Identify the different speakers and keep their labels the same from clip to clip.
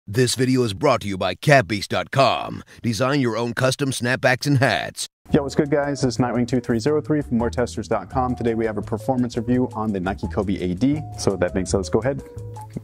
Speaker 1: This video is brought to you by CatBeast.com. Design your own custom snapbacks and hats.
Speaker 2: Yo, what's good guys? This is Nightwing2303 from WearTesters.com. Today we have a performance review on the Nike Kobe A.D. So with that being said, let's go ahead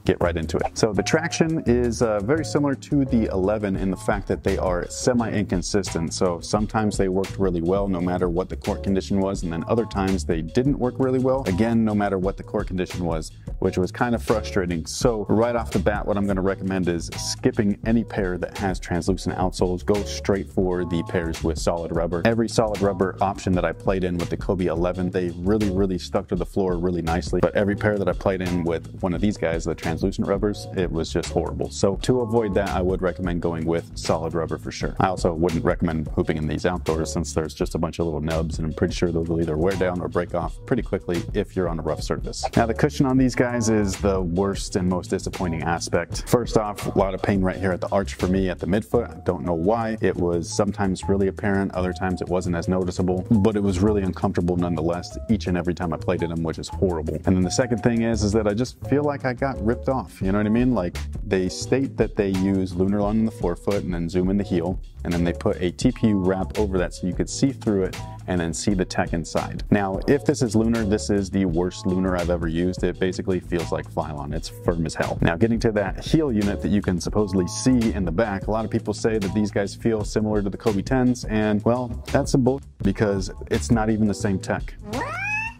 Speaker 2: get right into it. So the traction is very similar to the 11 in the fact that they are semi-inconsistent. So sometimes they worked really well no matter what the court condition was, and then other times they didn't work really well, again, no matter what the court condition was, which was kind of frustrating. So right off the bat, what I'm going to recommend is skipping any pair that has translucent outsoles. Go straight for the pairs with solid rubber. Every solid rubber option that I played in with the Kobe 11, they really stuck to the floor really nicely. But every pair that I played in with one of these guys, the translucent rubbers, it was just horrible. So to avoid that, I would recommend going with solid rubber for sure. I also wouldn't recommend hooping in these outdoors since there's just a bunch of little nubs, and I'm pretty sure those will either wear down or break off pretty quickly if you're on a rough surface. Now the cushion on these guys is the worst and most disappointing aspect. First off, a lot of pain right here at the arch for me at the midfoot. I don't know why. It was sometimes really apparent, other times it wasn't as noticeable, but it was really uncomfortable nonetheless each and every time I played in them, which is horrible. And then the second thing is that I just feel like I got ripped off. You know what I mean? Like, they state that they use lunar on the forefoot and then zoom in the heel, and then they put a TPU wrap over that so you could see through it and then see the tech inside. Now, if this is lunar, this is the worst lunar I've ever used. It basically feels like Phylon. It's firm as hell. Now, getting to that heel unit that you can supposedly see in the back, a lot of people say that these guys feel similar to the Kobe 10s, and well, that's some bullshit because it's not even the same tech.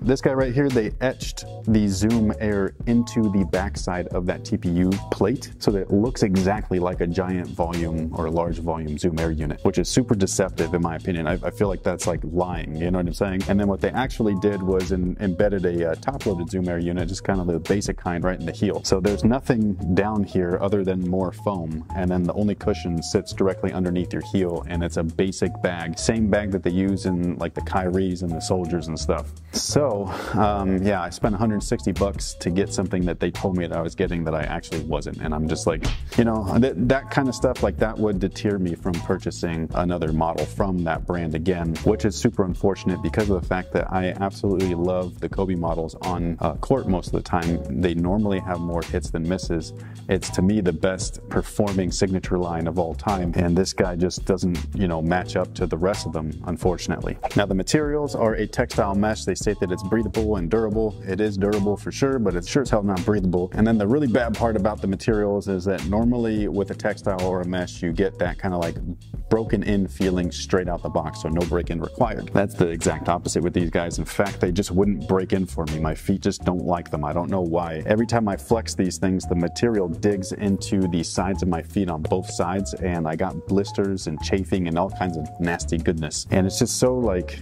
Speaker 2: This guy right here, they etched the zoom air into the backside of that TPU plate so that it looks exactly like a giant volume or a large volume zoom air unit, which is super deceptive in my opinion. I feel like that's like lying, you know what I'm saying? And then what they actually did was embedded a top-loaded zoom air unit, just kind of the basic kind right in the heel. So there's nothing down here other than more foam, and then the only cushion sits directly underneath your heel, and it's a basic bag. Same bag that they use in like the Kyries and the soldiers and stuff. So yeah, I spent 160 bucks to get something that they told me that I was getting that I actually wasn't. And I'm just like, you know, that kind of stuff, like that would deter me from purchasing another model from that brand again, which is super unfortunate because of the fact that I absolutely love the Kobe models on court most of the time. They normally have more hits than misses. It's to me the best performing signature line of all time. And this guy just doesn't, you know, match up to the rest of them, unfortunately. Now the materials are a textile mesh. They state that it's breathable and durable. It is durable for sure, but it's sure as hell not breathable. And then the really bad part about the materials is that normally with a textile or a mesh, you get that kind of like broken in feeling straight out the box, so no break-in required. That's the exact opposite with these guys. In fact, they just wouldn't break in for me. My feet just don't like them. I don't know why. Every time I flex these things, the material digs into the sides of my feet on both sides, and I got blisters and chafing and all kinds of nasty goodness. And it's just so like,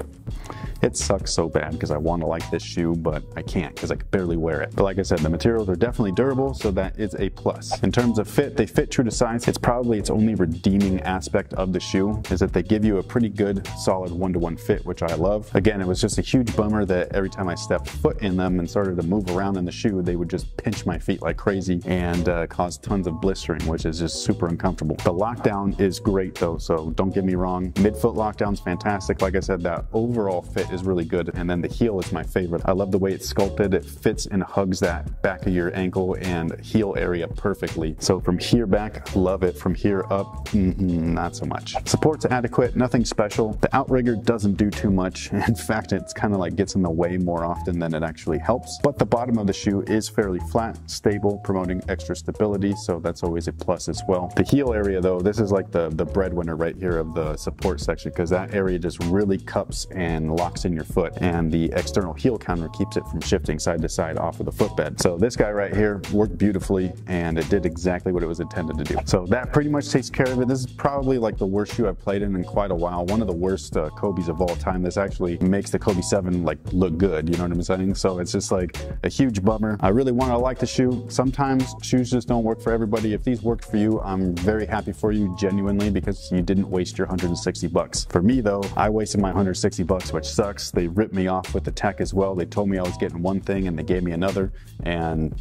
Speaker 2: it sucks so bad because I want to like this shoe, but I can't because I can barely wear it. But like I said, the materials are definitely durable, so that is a plus. In terms of fit, they fit true to size. It's probably its only redeeming aspect of the shoe is that they give you a pretty good, solid one-to-one fit, which I love. Again, it was just a huge bummer that every time I stepped foot in them and started to move around in the shoe, they would just pinch my feet like crazy and cause tons of blistering, which is just super uncomfortable. The lockdown is great though, so don't get me wrong. Midfoot lockdown's fantastic. Like I said, that overall fit is really good, and then the heel is my favorite. I love the way it's sculpted. It fits and hugs that back of your ankle and heel area perfectly. So from here back, love it. From here up, not so much. Support's adequate, nothing special. The outrigger doesn't do too much. In fact, it's kind of like gets in the way more often than it actually helps. But the bottom of the shoe is fairly flat, stable, promoting extra stability, so that's always a plus as well. The heel area though, this is like the breadwinner right here of the support section, because that area just really cups and locks in your foot, and the external heel counter keeps it from shifting side to side off of the footbed. So this guy right here worked beautifully, and it did exactly what it was intended to do. So that pretty much takes care of it. This is probably like the worst shoe I've played in quite a while. One of the worst Kobe's of all time. This actually makes the Kobe 7 like look good, you know what I'm saying? So it's just like a huge bummer. I really want to like the shoe. Sometimes shoes just don't work for everybody. If these worked for you, I'm very happy for you, genuinely, because you didn't waste your 160 bucks. For me though, I wasted my 160 bucks, which sucks. They ripped me off with the tech as well. They told me I was getting one thing and they gave me another, and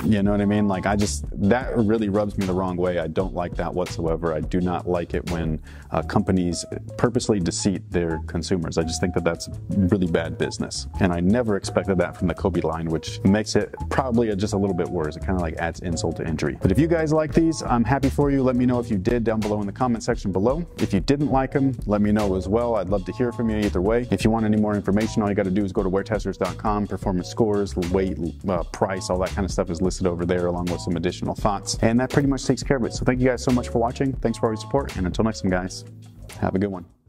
Speaker 2: You know what I mean? Like, that really rubs me the wrong way. I don't like that whatsoever. I do not like it when companies purposely deceive their consumers. I just think that that's really bad business. And I never expected that from the Kobe line, which makes it probably just a little bit worse. It kind of like adds insult to injury. But if you guys like these, I'm happy for you. Let me know if you did down below in the comment section below. If you didn't like them, let me know as well. I'd love to hear from you either way. If you want any more information, all you got to do is go to weartesters.com. Performance scores, weight, price, all that kind of stuff is listed over there along with some additional thoughts. And that pretty much takes care of it. So thank you guys so much for watching. Thanks for all your support. And until next time, guys, have a good one.